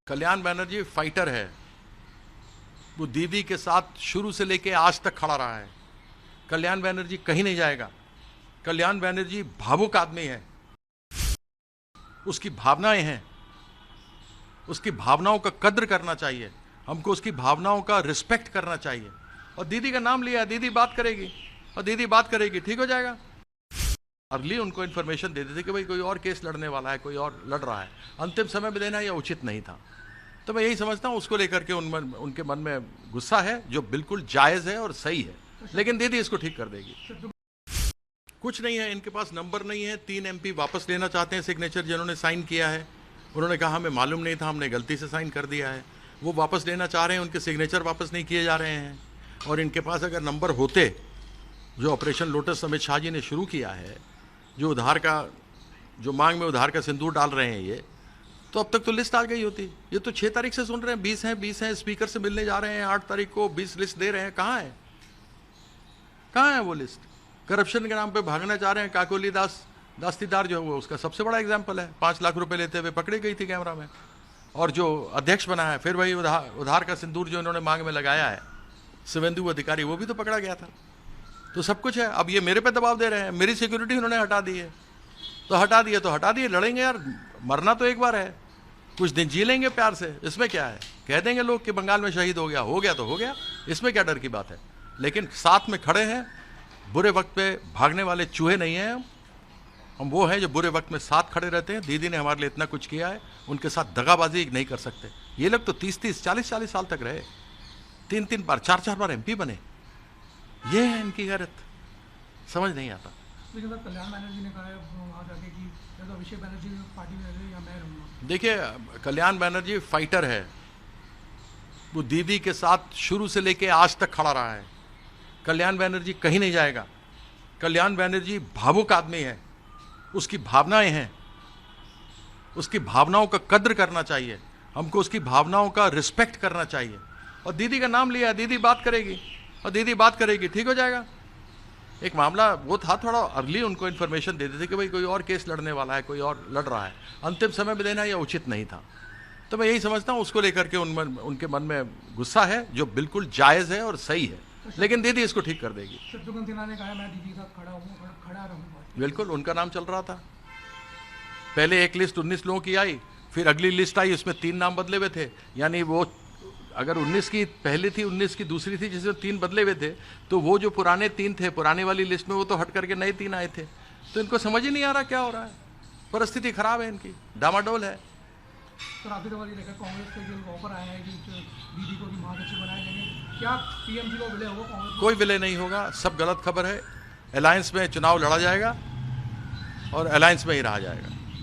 Kalyan Banerjee fighter है। वो दीदी के साथ शुरू से लेके आज तक खड़ा रहा है। कल्याण बनर्जी कहीं नहीं जाएगा। कल्याण बनर्जी भावुक आदमी है। उसकी भावनाएं हैं, उसकी भावनाओं का कद्र करना चाहिए। हमको उसकी भावनाओं का रिस्पेक्ट करना चाहिए। और दीदी का नाम लिया, दीदी बात करेगी और दीदी बात करेगी, ठीक हो जाएगा। अर्ली उनको इन्फॉर्मेशन दे देते कि भाई कोई और केस लड़ने वाला है, कोई और लड़ रहा है। अंतिम समय में देना यह उचित नहीं था। तो मैं यही समझता हूँ उसको लेकर के उनके मन में गुस्सा है, जो बिल्कुल जायज़ है और सही है। लेकिन दीदी इसको ठीक कर देगी। कुछ नहीं है, इनके पास नंबर नहीं है। 3 MP वापस लेना चाहते हैं सिग्नेचर जिन्होंने साइन किया है। उन्होंने कहा हमें मालूम नहीं था, हमने गलती से साइन कर दिया है। वो वापस लेना चाह रहे हैं, उनके सिग्नेचर वापस नहीं किए जा रहे हैं। और इनके पास अगर नंबर होते, जो ऑपरेशन लोटस अमित शाह जी ने शुरू किया है, जो उधार का, जो मांग में उधार का सिंदूर डाल रहे हैं ये, तो अब तक तो लिस्ट आ गई होती। ये तो 6 तारीख से सुन रहे हैं, 20 हैं, स्पीकर से मिलने जा रहे हैं, 8 तारीख को 20 लिस्ट दे रहे हैं। कहाँ है, कहाँ है वो लिस्ट? करप्शन के नाम पे भागना चाह रहे हैं। काकोली दास्तीदार जो है वो उसका सबसे बड़ा एग्जाम्पल है। 5 लाख रुपए लेते हुए पकड़ी गई थी कैमरा में। और जो अध्यक्ष बना है, फिर वही उधार का सिंदूर जो इन्होंने मांग में लगाया है, शिवेंदु अधिकारी, वो भी तो पकड़ा गया था। तो सब कुछ है। अब ये मेरे पे दबाव दे रहे हैं, मेरी सिक्योरिटी उन्होंने हटा दी है। तो हटा दिए, लड़ेंगे यार, मरना तो एक बार है, कुछ दिन जी लेंगे प्यार से, इसमें क्या है। कह देंगे लोग कि बंगाल में शहीद हो गया तो हो गया, इसमें क्या डर की बात है। लेकिन साथ में खड़े हैं, बुरे वक्त पे भागने वाले चूहे नहीं हैं हम वो हैं जो बुरे वक्त में साथ खड़े रहते हैं। दीदी ने हमारे लिए इतना कुछ किया है, उनके साथ दगाबाजी नहीं कर सकते। ये लोग तो 30-30, 40-40 साल तक रहे, 3-3 बार, 4-4 बार MP बने। ये है इनकी गैरत, समझ नहीं आता। लेकिन सर, कल्याण बनर्जी ने कहा है वहाँ जाके कि या तो अभिषेक बनर्जी पार्टी में रहे या मैं रहूँगा। देखिए, कल्याण बनर्जी फाइटर है। वो दीदी के साथ शुरू से लेके आज तक खड़ा रहा है। कल्याण बनर्जी कहीं नहीं जाएगा। कल्याण बनर्जी भावुक आदमी है। उसकी भावनाएं हैं, उसकी भावनाओं का कद्र करना चाहिए। हमको उसकी भावनाओं का रिस्पेक्ट करना चाहिए। और दीदी का नाम लिया, दीदी बात करेगी और दीदी बात करेगी, ठीक हो जाएगा। एक मामला वो था, थोड़ा अर्ली उनको इन्फॉर्मेशन दे देते कि भाई कोई और केस लड़ने वाला है, कोई और लड़ रहा है। अंतिम समय में देना यह उचित नहीं था। तो मैं यही समझता हूँ उसको लेकर के उनके मन में गुस्सा है, जो बिल्कुल जायज़ है और सही है। लेकिन दीदी इसको ठीक कर देगी। शत्रुघ्न सिन्हा ने कहा मैं दीदी के साथ खड़ा रहूँगा। बिल्कुल, उनका नाम चल रहा था। पहले एक लिस्ट 19 लोगों की आई, फिर अगली लिस्ट आई, उसमें 3 नाम बदले हुए थे। यानी वो अगर 19 की पहली थी, 19 की दूसरी थी, जिसमें 3 बदले हुए थे, तो वो जो पुराने 3 थे पुराने वाली लिस्ट में, वो तो हट करके नए 3 आए थे। तो इनको समझ ही नहीं आ रहा क्या हो रहा है। परिस्थिति खराब है इनकी, डामाडोल है। तो आपकी तो देखा कांग्रेस के जो ऑफर आया है कि दीदी को भी महासचिव बनाया जाएंगे, क्या PMC को विलय होगा? कांग्रेस कोई विलय नहीं होगा, सब गलत खबर है। अलायंस में चुनाव लड़ा जाएगा और अलायंस में ही रहा जाएगा।